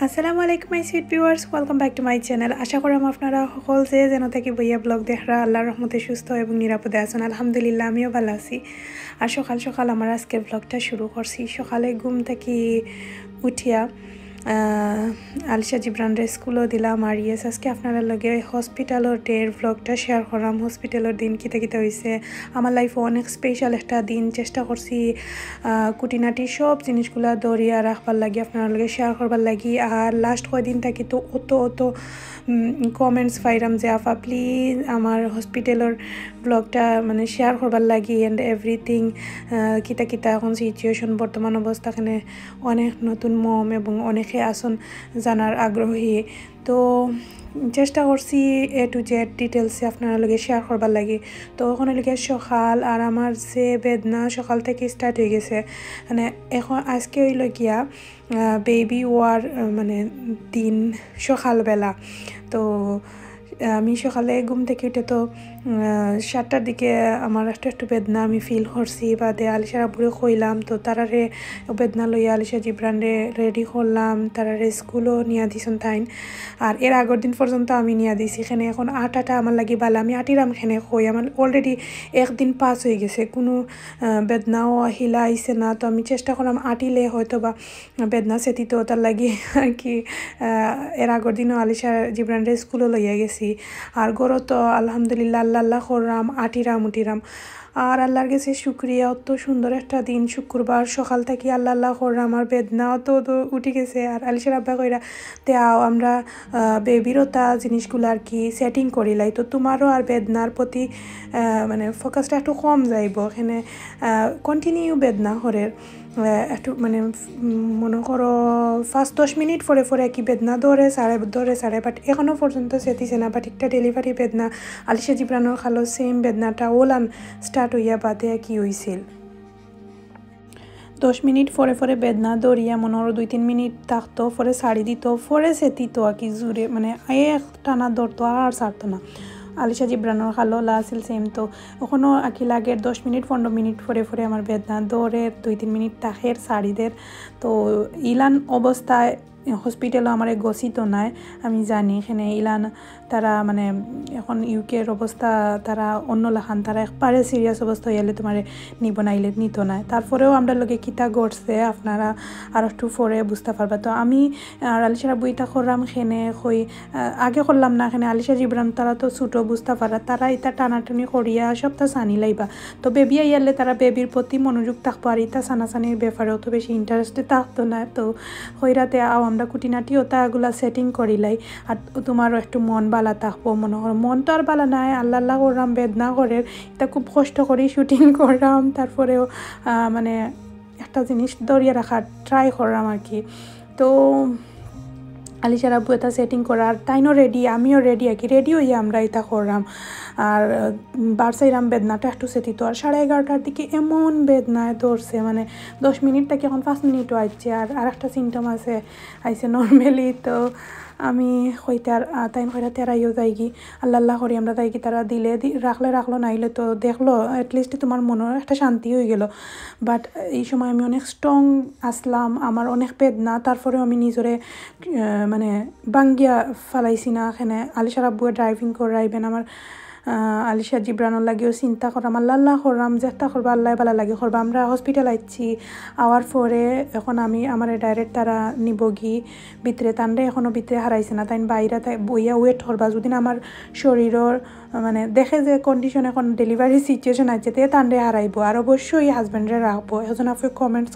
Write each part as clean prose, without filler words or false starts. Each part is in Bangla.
আসসালামু আলাইকুম my sweet viewers, welcome back to my channel. আশা করি আপনারা সকল যে যেন থেকে বইয়া ব্লগ দেখরা আল্লাহর রহমতে সুস্থ এবং নিরাপদে আছেন। আলহামদুলিল্লাহ আমিও ভালো আছি। আর সকাল সকাল আমার আজকের ব্লগটা শুরু করছি। সকালে ঘুম থেকে উঠিয়া আলিশা জিব্রানরে স্কুলও দিলাম। আর ইয়েস, আজকে আপনারা লগে হসপিটালের ডের ব্লগটা শেয়ার করলাম। হসপিটালের দিন কিতা কিতা হয়েছে আমার লাইফে, অনেক স্পেশাল একটা দিন। চেষ্টা করছি কুটিনাটি সব জিনিসগুলা দরিয়া রাখবার লাগি, আপনার লগে শেয়ার করবার লাগি। আর লাস্ট কয়দিন থাকি তো অত কমেন্টস পাইলাম যে আপা প্লিজ আমার হসপিটালের ব্লগটা মানে শেয়ার করবার লাগি অ্যান্ড এভরিথিং, কিতা কিতা এখন সিচুয়েশন বর্তমান অবস্থাখানে অনেক নতুন মম এবং অনেকে আসন জানার আগ্রহী। তো চেষ্টা করছি এ টু জেড ডিটেলসে আপনার লগে শেয়ার করবার লাগে। তো ওখানে লিখে সকাল আর আমার যে বেদনা সকাল থেকে স্টার্ট হয়ে গেছে। মানে এখন আজকে হইল গিয়া বেবি ওয়ার মানে দিন সকালবেলা। তো আমি সকালে ঘুম থেকে উঠে তো 7টার দিকে আমার একটু বেদনা আমি ফিল করছি। বাদে আলিশার আব্বুরে কইলাম, তো তারারে বেদনা লইয়া আলিশা জিব্রানরে রেডি করলাম, তারারে স্কুলও নিয়ে দিছেন তাইন। আর এর আগের দিন পর্যন্ত আমি নিয়ে দিছি। এখানে এখন আটাটা আমার লাগি বালা, আমি আটিরাম এখানে কই আমার অলরেডি একদিন পাস হয়ে গেছে, কোনো বেদনাও হিলা আইছে না। তো আমি চেষ্টা করলাম আটিলে হয়তো বা বেদনা সেতিত তার লাগি আর কি। এর আগের দিনও আলিশা জিব্রানরে স্কুলও লইয়া গেছি। আর গরো তো আলহামদুলিল্লাহ আল্লাহ করলাম উঠিরাম। আর আল্লাহর কাছে শুক্রিয়া, অত সুন্দর একটা দিন শুক্রবার সকাল থেকে আল্লাহ করলাম। আমার বেদনাও তো উঠে গেছে। আর আলিশার আব্বা কইরা তেও আমরা বেবিরও তা জিনিসগুলো আর কি সেটিং করিলাই, তো তোমারও আর বেদনার প্রতি মানে ফোকাসটা একটু কম যাইব। এখানে কন্টিনিউ বেদনা হরের একটু মানে মনে করো 5-10 মিনিট পরে কি বেদনা ধরে সাড়ে বাট এখনও পর্যন্ত সেতিছে না। বাট একটা ডেলিভারি বেদনা আলিশা জিব্রানোর খালো সেম বেদনাটা ওলান স্টার্ট হইয়া বাদে কি হয়েছিল। 10 মিনিট পরে বেদনা দরিয়া মনে হলো 2-3 মিনিট থাকতো, পরে শাড়ি দিত, পরে সেতিত আর কি জুড়ে মানে এক টানা ধরতো আর ছাড়তো না। আলিশা জিব্রানোর খালো লাসিল সেম। তো ওখানেও আঁকি লাগে 10 মিনিট 15 মিনিট পরে আমার বেদনা দৌড়ে 2-3 মিনিট তাহের শাড়িদের। তো ইলান অবস্থায় হসপিটালও আমার গছিত নাই, আমি জানি এখানে ইলান তারা মানে এখন ইউকের অবস্থা তারা অন্য লাখান, তারা একবারে সিরিয়াস অবস্থা হইলে তোমার নিবনাইলে নিত না। তারপরেও আমরা লোকে কিতা ঘটছে আপনারা আর একটু পরে বুঝতে পারবা। তো আমি আর আলিশার বইটা করলাম খেনে হই আগে করলাম না, এখানে আলিশা জিব্রান তারা তো ছোটো বুঝতে পারা, তারা এটা টানাটানি করিয়া সবটা সানি লাইবা। তো বেবি আইয়ালে তারা বেবির প্রতি মনোযোগ থাকবো, আর ইটা সানাসানির ব্যাপারে অত বেশি ইন্টারেস্টে থাকতো না। তো হইরাতে আমরা কুটিনাটি ওটাগুলা সেটিং করিলাই। আর তোমারও একটু মন বালা থাকবো, মনে করো মন তো আর বালা নাই আল্লাহ করলাম বেদনা করে এটা খুব কষ্ট করি শুটিং করলাম। তারপরেও মানে একটা জিনিস দরিয়া রাখার ট্রাই করলাম আর কি। তো আলিশার আব্বু এটা সেটিং করা আর তাইনও রেডি, আমিও রেডি আর কি, রেডি হইয়া আমরা এটা করলাম। আর বারসাইরাম বেদনাটা একটু সেটিত। আর 11:30টার দিকে এমন বেদনায় ধরছে মানে 10 মিনিট থেকে এখন 5 মিনিটও আইছে। আর একটা সিমটম আছে আইছে নর্মালি। তো আমি হইতার তাই হইরা তেরাইও যাইগি আল্লাহ করি আমরা যাইগি, তারা দিলে রাখলো নাইলে তো দেখলো অ্যাটলিস্ট তোমার মনের একটা শান্তি হয়ে গেল। বাট এই সময় আমি অনেক স্ট্রং আসলাম, আমার অনেক বেদনা, তারপরেও আমি নিজরে মানে বাঙ্গিয়া ফালাইছি না। এখানে আলিশার আব্বুয়ে ড্রাইভিং করাইবেন, আমার আলিশা জিব্রানোর লাগেও চিন্তা করাম আল্লাহ করলাম চেষ্টা করবো আল্লাহ ভালো লাগে করবো। আমরা হসপিটাল আইছি আওয়ার পরে এখন আমি আমার ডাইরেক্ট তারা নিবগি ভিতরে, তানরে এখনও ভিতরে হারাইছে না, তাই বাইরে বইয়া ওয়েট করবা। যদি আমার শরীরের মানে দেখে যে কন্ডিশন এখন ডেলিভারি সিচুয়েশন আছে তে তানরে হারাইবো। আর অবশ্যই হাজব্যান্ডে রাখবো। এখন আপনি কমেন্টস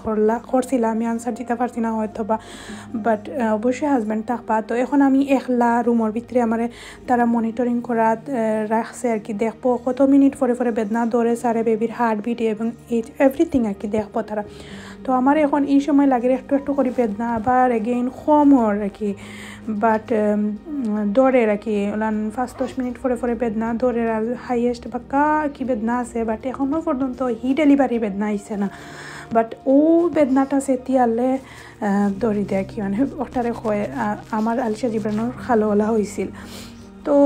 করছিলাম, আমি আনসার দিতে পারছি না হয়তো বা, বাট অবশ্যই হাজব্যান্ড থাকবা। তো এখন আমি একলা রুমের ভিতরে আমার তারা মনিটরিং করা রাখছে আর কি, দেখবো কত মিনিট পরে বেদনা ধরে সারে বেবির হার্টবিট এবং এভরিথিং আর কি দেখবো তারা। তো আমার এখন এই সময় লাগে একটু করে বেদনা আবার এগেইন কম আর কি, বাট দৌড়ের আর কি 5-10 মিনিট পরে বেদনা দৌড়ের। আর হাইয়েস্ট বাক্কা কি বেদনা আছে, বাট এখনও পর্যন্ত ডেলিভারি বেদনা আইছে না। বাট ও বেদনাটা সেতিয়ালে দৌড়ি দেয় কি মানে ওটারে কয় আমার আলিশা জিব্রানোর খালোলা হয়েছিল। তো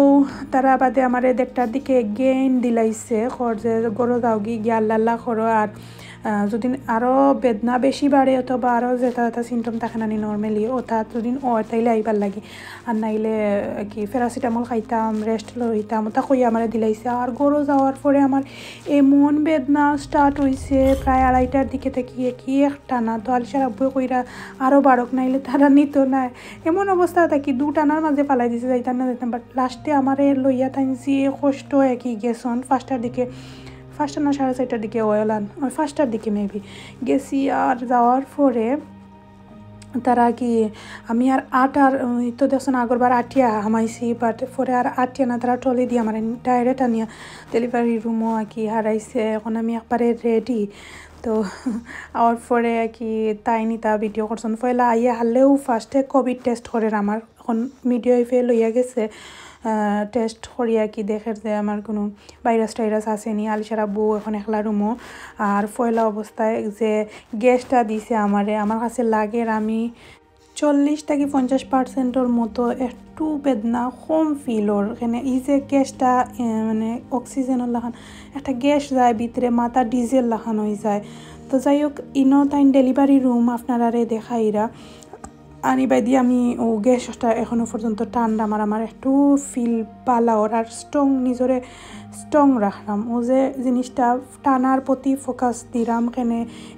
তারা বাদে আমার 1:30টার দিকে গেইন দিলাইছে খর যে গরো যাওগি গিয়ে আল্লাহ করো। আর যদি আরও বেদনা বেশি বাড়ে অথবা আরও যেটা সিমটম থাকে না নর্মালি ওটা যদি তাইলে আইবার লাগে আর নাইলে কি প্যারাসিটামল খাইতাম রেস্ট লইতাম ওটা কই আমার দিলাইছে আর গরু যাওয়ার পরে আমার এমন বেদনা স্টার্ট হয়েছে প্রায় 2:30টার দিকে থেকে কি একটা না তো আলিশার আব্বু কইরা আরও বাড়ক নাইলে তারা নিত না এমন অবস্থা থাকি টানার মাঝে পালাই দিছে যাইতাম না যাইতাম বাট লাস্টে আমার লইয়া টাইনছি কষ্ট একই গেছন 5টার দিকে 5টা না 4:30টার দিকে ওয়েলান 5টার দিকে মেবি গেছি আর যাওয়ার পরে তারা কি আমি আর আর তো দেখছেন আগরবার আটিয়া হামাইছি বাট পরে আর আটিয়া না তারা ট্রলি দিয়ে আমার ডাইরেক্ট আনিয়া ডেলিভারি রুমও আর কি হারাইছে এখন আমি একবারে রেডি তো আর পরে কি তাই নিতা ভিডিও করছেন পয়লা আইয়া হারলেও ফার্স্টে কোভিড টেস্ট করে আমার এখন ভিডিও ফেল হইয়া গেছে টেস্ট করিয়া কি দেখে যে আমার কোনো ভাইরাস টাইরাস আসেনি আলিশার আব্বু এখন একলা রুমও আর পয়লা অবস্থায় যে গ্যাসটা দিছে আমার কাছে লাগে আমি 40-50% মতো একটু বেদনা কম ফিলর এখানে এই যে গ্যাসটা মানে অক্সিজেনের লাখান একটা গ্যাস যায় ভিতরে মাথা ডিজেল লাখান হয়ে যায় তো যাই হোক ইনো তাই ডেলিভারি রুম আপনারা দেখাইরা আনিবাই দিয়ে আমি ও গ্যাসটা এখনও পর্যন্ত ঠান্ডা আমার একটু ফিল পালাওর আর স্ট্রং নিজরে স্ট্রং রাখলাম ও যে জিনিসটা টানার প্রতি ফোকাস দিলাম কেন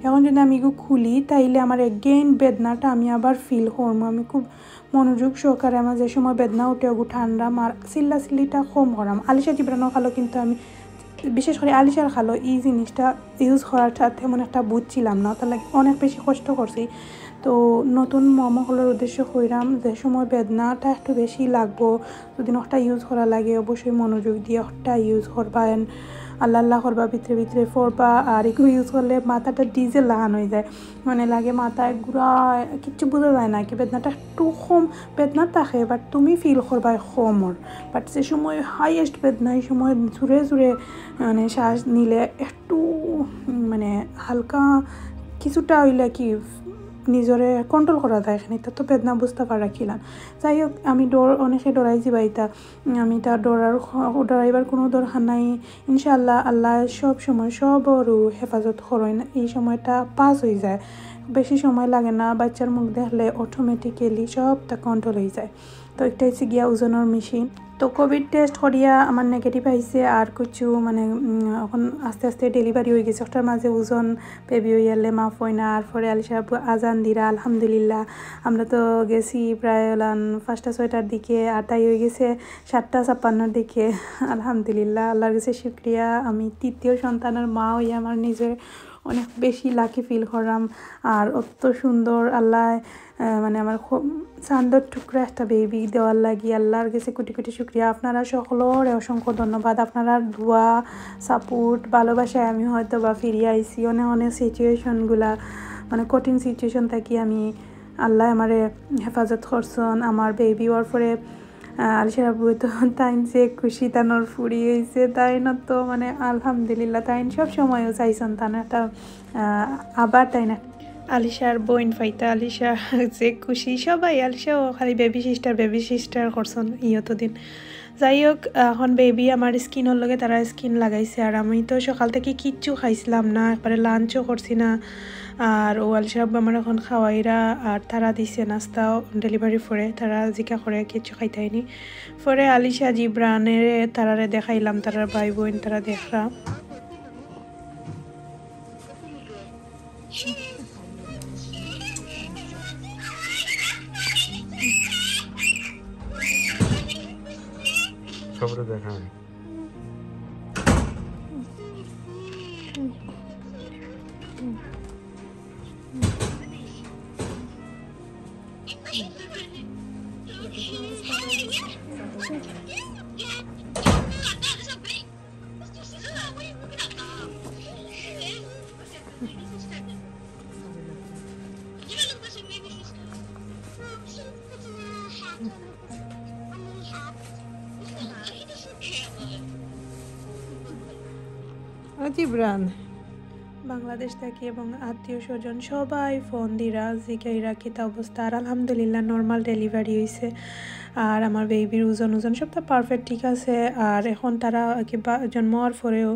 এখন যদি আমি খুলি তাইলে আমার এগেইন বেদনাটা আমি আবার ফিল করবো আমি খুব মনোযোগ সহকারে আমার যে সময় বেদনা উঠে ওগু ঠান্ডা আর চিল্লিটা কম করাম আলিশা জিব্রানো খালো কিন্তু আমি বিশেষ করে আলিশার খালো এই জিনিসটা ইউজ করার তেমন একটা বুঝছিলাম না তাহলে অনেক বেশি কষ্ট করছি তো নতুন মমহলের উদ্দেশ্য কইরাম যে সময় বেদনাটা একটু বেশি লাগবো যদি একটা ইউজ করা লাগে অবশ্যই মনোযোগ দিয়ে একটা ইউজ করবেন আল্লাহ করবা ভিতরে ফোরবা আর এগুলো ইউজ করলে মাথাটা ডিজেল লাগানো হয়ে যায় মানে লাগে মাথায় গুড়া কিচ্ছু বোঝা যায় না কি বেদনাটা একটু কম বেদনা থাকে বাট তুমি ফিল করবা কমর বাট যে সময় হাইয়েস্ট বেদনা এই সময় জোরে মানে শ্বাস নিলে একটু মানে হালকা কিছুটা হইলে কি নিজরে কন্ট্রোল করা যায় এখানে তো বেদনা বুঝতে পারা খিলাম যাই হোক আমি অনেকে ডরাই যাইতা আমি তার ডরাইবার কোনো দরকার নাই ইনশাআল্লাহ আল্লাহ সব সময় সবরও হেফাজত করেন এই সময়টা পাস হয়ে যায় বেশি সময় লাগে না বাচ্চার মুখ দেখলে অটোমেটিক্যালি সবটা কন্ট্রোল হয়ে যায় তো একটা হচ্ছে গিয়া ওজনের মেশিন তো কোভিড টেস্ট করিয়া আমার নেগেটিভ আইছে আর কিছু মানে এখন আস্তে আস্তে ডেলিভারি হয়ে গেছে ওটার মাঝে ওজন বেবি হইয়ালে মাফ হয় না আর পরে আলিশা আজান দিরা আলহামদুলিল্লাহ আমরা তো গেছি প্রায় 5টা-6টার দিকে আর তাই হয়ে গেছে 7টা-56-এর দিকে আলহামদুলিল্লাহ আল্লাহর কাছে শুকরিয়া আমি তৃতীয় সন্তানের মা হইয়া আমার নিজের অনেক বেশি লাকি ফিল করলাম আর অত সুন্দর আল্লাহ মানে আমার খুব চান্দর টুকরা একটা বেবি দেওয়ার লাগি আল্লাহর কাছে কোটি শুকরিয়া আপনারা সকলের অসংখ্য ধন্যবাদ আপনারা দোয়া সাপোর্ট ভালোবাসায় আমি হয়তো বা ফিরিয়ে আইছি অনেক সিচুয়েশনগুলা মানে কঠিন সিচুয়েশন থাকি আমি আল্লাহ আমারে হেফাজত করছেন আমার বেবি হওয়ার পরে আলিশার আব্বু তো তাইন যে খুশি তানোর ফুরি হয়েছে তাই না তো মানে আলহামদুলিল্লাহ তাইন সব সময়ও চাইছেন তানো একটা আবার তাই না আলিশার বোন ফাইতা আলিশা যে খুশি সবাই আলিশাও খালি বেবি সিস্টার করছেন ইয়তদিন যাই হোক এখন বেবি আমার স্কিনের লগে তারা স্কিন লাগাইছে আর আমি তো সকাল থেকে কিচ্ছু খাইছিলাম না একবারে লাঞ্চও করছি না আর ও আলিশা আব্বু আমার এখন খাওয়াইরা আর তারা দিছে নাস্তাও ডেলিভারি পরে তারা জিকা করে কিচ্ছু খাইতাইনি পরে আলিশা জিব্রানের তারারে দেখাইলাম তারার ভাই বোন তারা দেখরা খবরে দেখা জিব্রান বাংলাদেশ থেকে এবং আত্মীয় স্বজন সবাই ফোন দিরা জিগাইরা কিতা অবস্থা। আর আলহামদুলিল্লাহ নর্মাল ডেলিভারি হয়েছে। আর আমার বেবির ওজন সবটা পারফেক্ট ঠিক আছে। আর এখন তারা কিবা জন্ম হওয়ার পরেও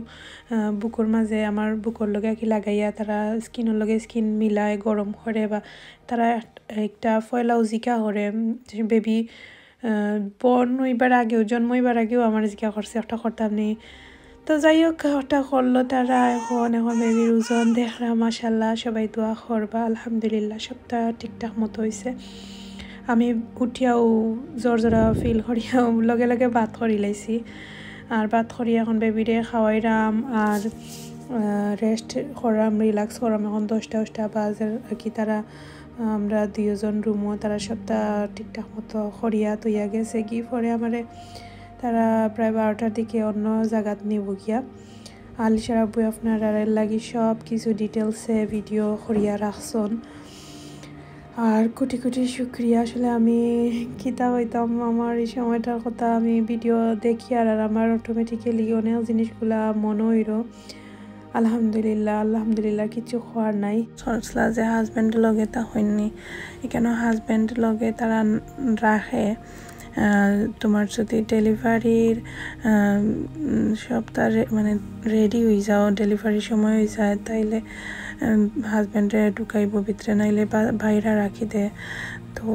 বুকুর মাঝে আমার বুকুর লগে কি লাগাইয়া তারা স্কিনের লগে স্কিন মিলায় গরম করে বা তারা একটা ফয়লাও জিকা করে বেবি বর্ন হইবার আগেও জন্ম হইবার আগেও আমার জিকা করছে একটা করতাম নেই। তো যাই হোক ওটা করলো তারা। এখন বেবির ওজন দেখরা মাশাল্লাহ সবাই দোয়া করবা। আলহামদুলিল্লাহ সবটা ঠিকঠাক মতো হয়েছে। আমি উঠিয়াও জোরা ফিল করিয়াও লগে লগে ভাত করি লাইছি। আর ভাত করি এখন বেবিরে খাওয়াইরাম আর রেস্ট করাম রিল্যাক্স করাম। এখন 10টা বাজে আর কি তারা আমরা দুজন রুমও তারা সবটা ঠিকঠাক মতো করিয়া তৈয়া গেছে কি পরে আমারে তারা প্রায় 12টার দিকে অন্য জায়গাত নিব গিয়া। আলিশার আব্বু আপনার লাগি সব কিছু ডিটেলসে ভিডিও করিয়া রাখছন। আর কোটি কোটি শুক্রিয়া। আসলে আমি কিতা হইতাম আমার এই সময়টার কথা আমি ভিডিও দেখি আর আমার অটোমেটিক্যালি অনেক জিনিসগুলা মনে হইল। আলহামদুলিল্লাহ কিছু হওয়ার নাই। সরসলা যে হাজব্যান্ডের লগে তা হয়নি এখানে হাজব্যান্ডের লগে তারা রাখে। তোমার যদি ডেলিভারির সপ্তাহে মানে রেডি হয়ে যাও ডেলিভারির সময় হয়ে যায় তাইলে হাজব্যান্ডে ঢুকাইব ভিতরে নাইলে বাইরে রাখি দে। তো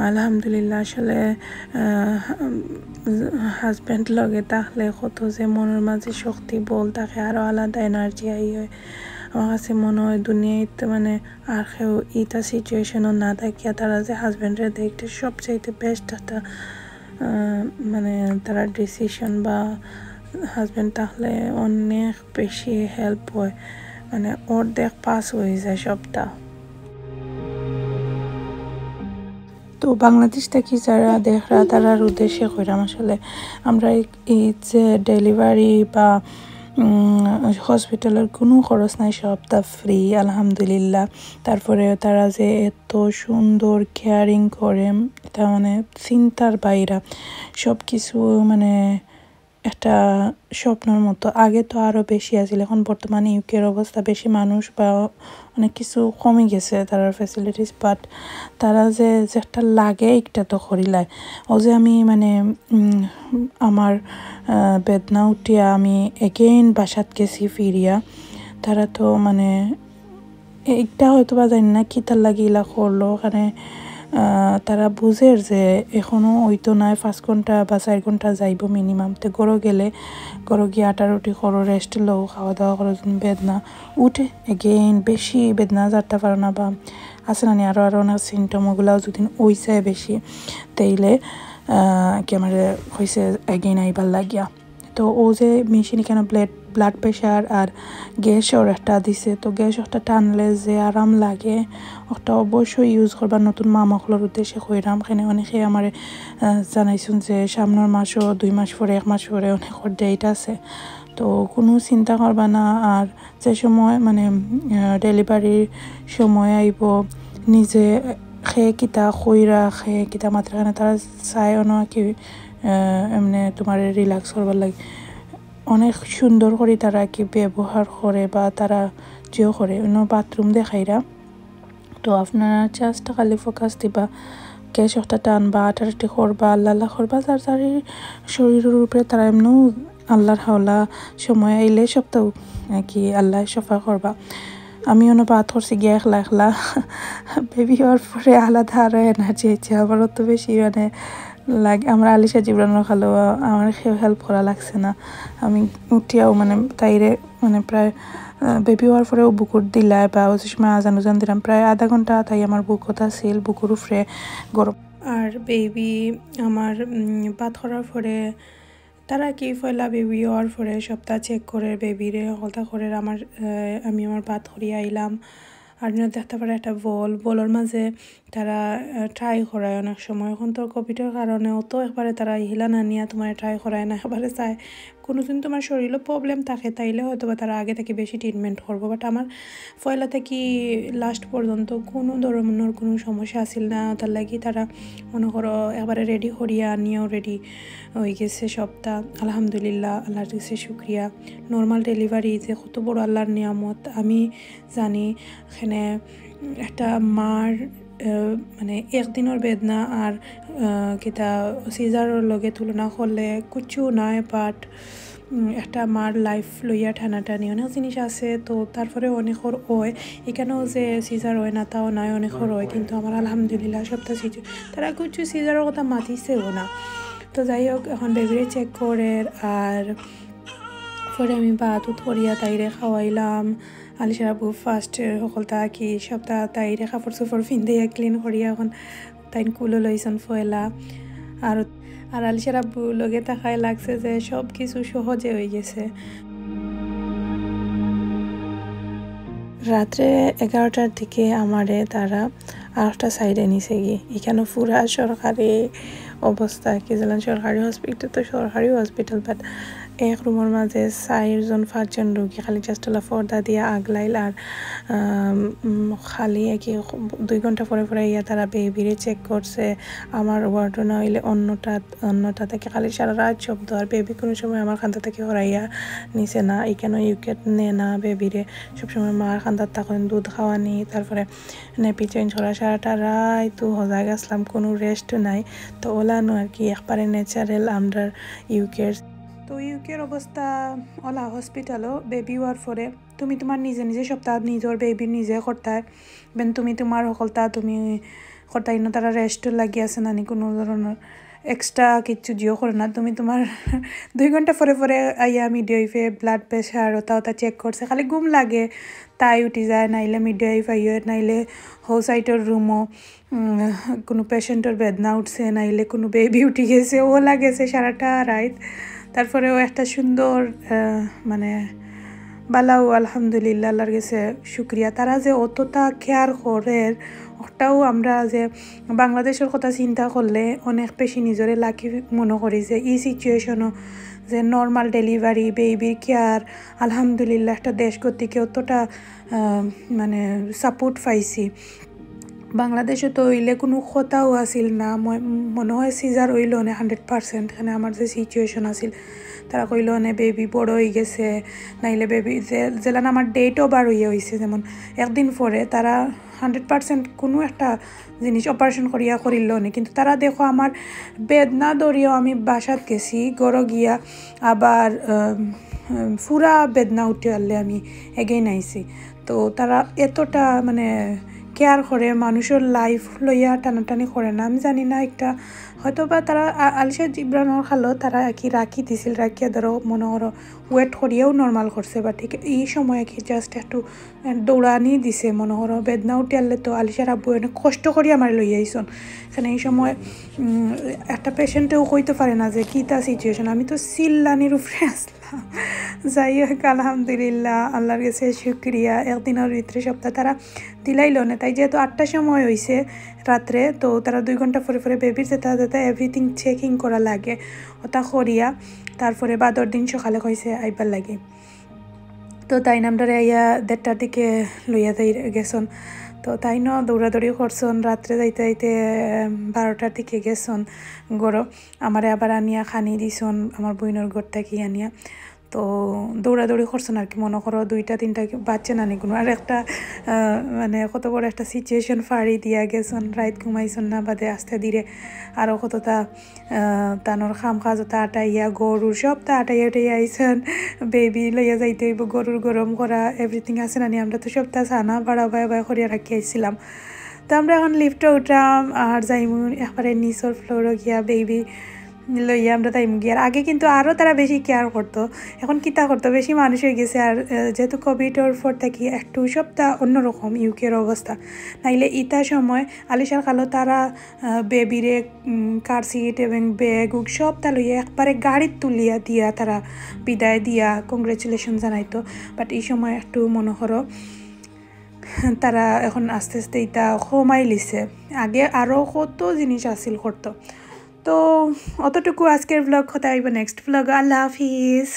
আলহামদুলিল্লাহ আসলে হাজব্যান্ড লগে তাহলে কত যে মনের মাঝে শক্তি বল থাকে আরও আলাদা এনার্জি আই হয়। আমার কাছে মনে হয় দুনিয়াতে মানে আর কেউ এটা সিচুয়েশনও না থাকিয়া তারা যে হাজব্যান্ডের দেখতে সবচাইতে বেস্ট একটা মানে তারা ডিসিশন বা হাজব্যান্ড তাহলে অনেক বেশি হেল্প হয় মানে অর্ধেক পাস হয়ে যায় সবটা। তো বাংলাদেশ থেকে যারা দেখরা তারার উদ্দেশ্যে কইরাম আসলে আমরা এই যে ডেলিভারি বা হসপিটালের কোনো খরচ নাই সবটা ফ্রি আলহামদুলিল্লাহ। তারপরে তারা যে এত সুন্দর কেয়ারিং করে এটা মানে চিন্তার বাইরা সব কিছু মানে একটা স্বপ্নের মতো। আগে তো আরও বেশি আছিল, এখন বর্তমানে ইউকের অবস্থা বেশি মানুষ বা অনেক কিছু কমে গেছে তার ফ্যাসিলিটিস, বাট তারা যে একটা লাগে একটা তো করিলায়। ও যে আমি মানে আমার বেদনা উঠিয়া আমি এগেইন বাসাত গেছি ফিরিয়া তারা তো মানে একটা হয়তো বা জানি না কি তার লাগিলা করলো ওখানে। তারা বুঝের যে এখনও হইতো নাই 5 ঘন্টা বা 4 ঘন্টা যাইব মিনিমাম। তো গরো গেলে গরো গিয়ে আটা রুটি করো রেস্ট লো খাওয়া দাওয়া করো বেদনা উঠে এগেইন বেশি বেদনা যাতে পারো না বা আছে না আরও অনেক সিমটম ওগুলাও যদি ওই যায় বেশি তাইলে কি আমার হয়েছে এগেইন আইবার লাগিয়া। তো ও যে মেশিন কেন ব্লাড প্রেশার আর গ্যাসের একটা দিছে। তো গ্যাস একটা টানলে যে আরাম লাগে ওটা অবশ্যই ইউজ করবার নতুন মামাখলোর উদ্দেশ্যে কইরাম। এখানে অনেকে আমার জানাইছুন যে সামনের মাসও 2 মাস পরে 1 মাস পরে অনেক ডেট আছে। তো কোনো চিন্তা করবা না। আর যে সময় মানে ডেলিভারির সময় আইব নিজে খেয়ে কিতা কইরা খেয়ে কিতা মাত্রাখানে তারা চায়ও না কি এমনি তোমার রিল্যাক্স করবার লাগে অনেক সুন্দর করে তারা কি ব্যবহার করে বা তারা যেও করে অন্য বাথরুম দেখাইরা। তো আপনারা জাস্ট খালি ফোকাস দিবা গ্যাস একটা টানবা আটাটি করবা আল্লাহ করবা যার যার শরীরের উপরে তারা এমনিও আল্লাহর হাওলা সময় আইলে সবটাও কি আল্লাহ সফা করবা। আমি অন্য বাদ করছি গিয়ে একলা বেবি হওয়ার পরে আলাদা আরও এনার্জি হচ্ছে আমার অত বেশি মানে লাগে। আমরা আলিশা জিব্রানোর খালো আমার হেল্প করা লাগছে না। আমি উঠিয়াও মানে তাইরে মানে প্রায় বেবি হওয়ার পরেও বুকুর দিলাই বা ওই সময় আজান দিলাম প্রায় আধা ঘন্টা তাই আমার বুক কথা ছিল বুকুর উপরে গরম। আর বেবি আমার বাদ করার পরে তারা কি ফয়লা বেবি হওয়ার পরে সপ্তাহ চেক করে বেবিরে কথা করে আমি আমার বাদ করিয়ে আইলাম। আর দেখতে পারে একটা বলের মাঝে তারা ট্রাই করায় অনেক সময়। এখন তো কোভিডের কারণে অত একবারে তারা হিলা না নিয়ে তোমার ট্রাই করায় না, একবারে চায় কোনোদিন তোমার শরীরও প্রবলেম থাকে তাইলে হয়তো বা তারা আগে থেকে বেশি ট্রিটমেন্ট করবো। বাট আমার পয়লা থেকে লাস্ট পর্যন্ত কোনো ধরনের কোনো সমস্যা আসিল না, তার লাগি তারা মনে করো একবারে রেডি করিয়া নিয়েও রেডি হয়ে গেছে সবটা। আলহামদুলিল্লাহ, আল্লাহর কাছে শুক্রিয়া। নর্মাল ডেলিভারি যে কত বড় আল্লাহর নিয়ামত আমি জানি। এখানে একটা মার মানে একদিনের বেদনা আর কিতা সিজারের লগে তুলনা করলে কিছু নাই, বাট একটা মার লাইফ লইয়া টানাটানি অনেক জিনিস আছে। তো তারপরে অনেকর হয় এখানেও যে সিজার হয় না তাও নয়, অনেকর হয়, কিন্তু আমার আলহামদুলিল্লাহ সবটা সিজার। তারা কিছু সিজারের কথা মাতিছেও না। তো যাই হোক, এখন বেবিরে চেক করে আর পরে আমি ভাত করিয়া তাইরে খাওয়াইলাম। আলিশার আব্বু ফার্স্ট সকলটা কি সপ্তাহ তাইরে কাপড় চোপড় পিন্ধিয়া ক্লিন করিয়া এখন তাই কুলো লইছন ফয়লা। আর আলিশার আব্বু লগে তাকায় লাগছে যে সব কিছু সহজে হয়ে গেছে। রাত্রে 11টার দিকে আমারে তারা আরেকটা সাইডে নিছে গিয়ে। এখানে পুরা সরকারি অবস্থা, কি জানেন সরকারি হসপিটাল তো সরকারি হসপিটাল, বাট এক রুমের মাঝে 4-5জন রোগী খালি জাস্টলা পর্দা দিয়ে আগলাইল। আর খালি কি 2 ঘন্টা পরে পরে ইয়া তারা বেবিরে চেক করছে। আমার ওয়ার্ডও না হইলে অন্যটা থেকে খালি সারা রাত শব্দ। আর বেবি কোনো সময় আমার খান্তা থেকে হরাইয়া নিছে না, এখানে ইউকেট নে না বেবিরে, সবসময় মার খান্তার তখন দুধ খাওয়ানি, তারপরে নেপি চেঞ্জ করা, সারাটা রাত তো হজা গেছিলাম, কোনো রেস্ট নাই। তো ওলানো আর কি একবারে ন্যাচারাল আমরা ইউকের। তো ইউকের অবস্থা ওলা হসপিটালও বেবি হওয়ার পরে তুমি তোমার নিজে নিজে সপ্তাহ নিজের বেবি নিজে করতায় বেন তুমি তোমার সকলতা তুমি করতাই না। তারা রেস্ট লাগি আছে নানি কোনো ধরনের এক্সট্রা কিচ্ছু জিও করে না। তুমি তোমার 2 ঘন্টা পরে পরে আইয়া মিডওয়াইফে ব্লাড প্রেশার ওটা চেক করছে, খালি ঘুম লাগে তাই উঠি যায়, নাইলে মিডওয়াইফ আইয়ে, নাইলে হোসাইটের রুমও কোনো পেশেন্টের বেদনা উঠছে, নাইলে কোনো বেবি উঠি গেছে, ও লাগেছে সারাটা রাত। তারপরেও একটা সুন্দর মানে বালাও আলহামদুলিল্লাহ, আল্লাহর কাছে শুক্রিয়া। তারা যে অতটা কেয়ার করে ওটাও আমরা যে বাংলাদেশের কথা চিন্তা করলে অনেক বেশি নিজরে লাকি মনে করি যে এই সিচুয়েশনও যে নর্মাল ডেলিভারি বেবির কেয়ার আলহামদুলিল্লাহ একটা দেশ গতিকে অতটা মানে সাপোর্ট পাইছি। বাংলাদেশে তো হইলে কোনো কথাও আসিল না, মনে হয় সিজার হইল না 100%। এখানে আমার যে সিচুয়েশন আসিল তারা কইল না বেবি বড় হয়ে গেছে, নাইলে বেবি যেলান আমার ডেটও বার হইয়া হয়েছে, যেমন একদিন পরে তারা 100% কোনো একটা জিনিস অপারেশন করিল না। কিন্তু তারা দেখো আমার বেদনা দরিয়াও আমি বাসাত গেছি গড় গিয়া আবার পুরা বেদনা উঠে আনলে আমি এগেইন আইছি। তো তারা এতটা মানে কেয়ার করে, মানুষের লাইফ লইয়া টানাটানি করে না। আমি জানি না, একটা হয়তো বা তারা আলিশা জিব্রানোর খালো তারা কি রাখি দিছিল, রাখিয়া ধরো মনে করো ওয়েট করিয়াও নর্মাল করছে, বা ঠিক এই সময় কি জাস্ট একটু দৌড়ানি দিছে মনে করো বেদনা উঠে আনলে। তো আলিশার আব্বু অনেক কষ্ট করি আমার লইয়া আইসন। এখানে এই সময় একটা পেশেন্টেও কইতে পারে না যে কী তা সিচুয়েশন, আমি তো চিল্লানির উপরে আসলাম। যাই হোক আলহামদুলিল্লাহ, আল্লাহর কাছে শুক্রিয়া। একদিনের ভিতরে সপ্তাহ তারা দিলাইল না, তাই যেহেতু 8টার সময় হয়েছে রাত্রে, তো তারা 2 ঘন্টা পরে পরে বেবির যেতে এভরিথিং চেকিং করা লাগে ওটা করিয়া তারপরে বাদর দিন সকালে কইছে আইবার লাগে। তো তাই নামটারে আইয়া 1:30টার দিকে লইয়া যাই গেছন। তো তাই দৌড়াদৌড়ি করছন, রাত্রে যাইতে যাইতে 12টার দিকে গেছন গড়ো। আমারে আবার আনিয়া খানি দিছন আমার বইনের ঘর থেকে আনিয়া। তো দৌড়াদৌড়ি করছেন আর কি, মনে করো 2-3টা বাচ্চা নানি কোনো আর একটা মানে কত বড় একটা সিচুয়েশন ফাড়ি দিয়া গেছন। রাত ঘুমাইছন না বাদে আস্তে ধীরে আরও কতটা তানোর খাম খাজতা আটাইয়া গরুর সবটা আটাইয়া উঠাইয়া আইসন। বেবি লইয়া যাইতে হইব, গরুর গরম করা এভরিথিং আছে নানি। আমরা তো সবটা ছানা বাড়া বাই করিয়া রাখি আইছিলাম। তো আমরা এখন লিফটে উঠলাম আর যাইমু একবারে নিচর ফ্লোরও গিয়া বেবি লইয়া আমরা তাইম গিয়ার। আগে কিন্তু আরও তারা বেশি কেয়ার করতো, এখন কিতা করতো বেশি মানুষ হয়ে গেছে। আর যেহেতু কোভিডের পর থাকি একটু সবটা অন্যরকম ইউকের অবস্থা, নাইলে ইতা সময় আলিশার খালো তারা বেবিরে কার সিট এবং ব্যাগ সবটা লইয়া একবারে গাড়ির তুলিয়া দিয়া তারা বিদায় দিয়া কংগ্রেচুলেশন জানাইতো। বাট এই সময় একটু মনে করো তারা এখন আস্তে আস্তে এটা কমাই লিছে আগে আরও কত জিনিস আসিল করতো তো অতটুকু আজকের ব্লগ কথা হইব নেক্সট ব্লগ আল্লাহ হাফিজ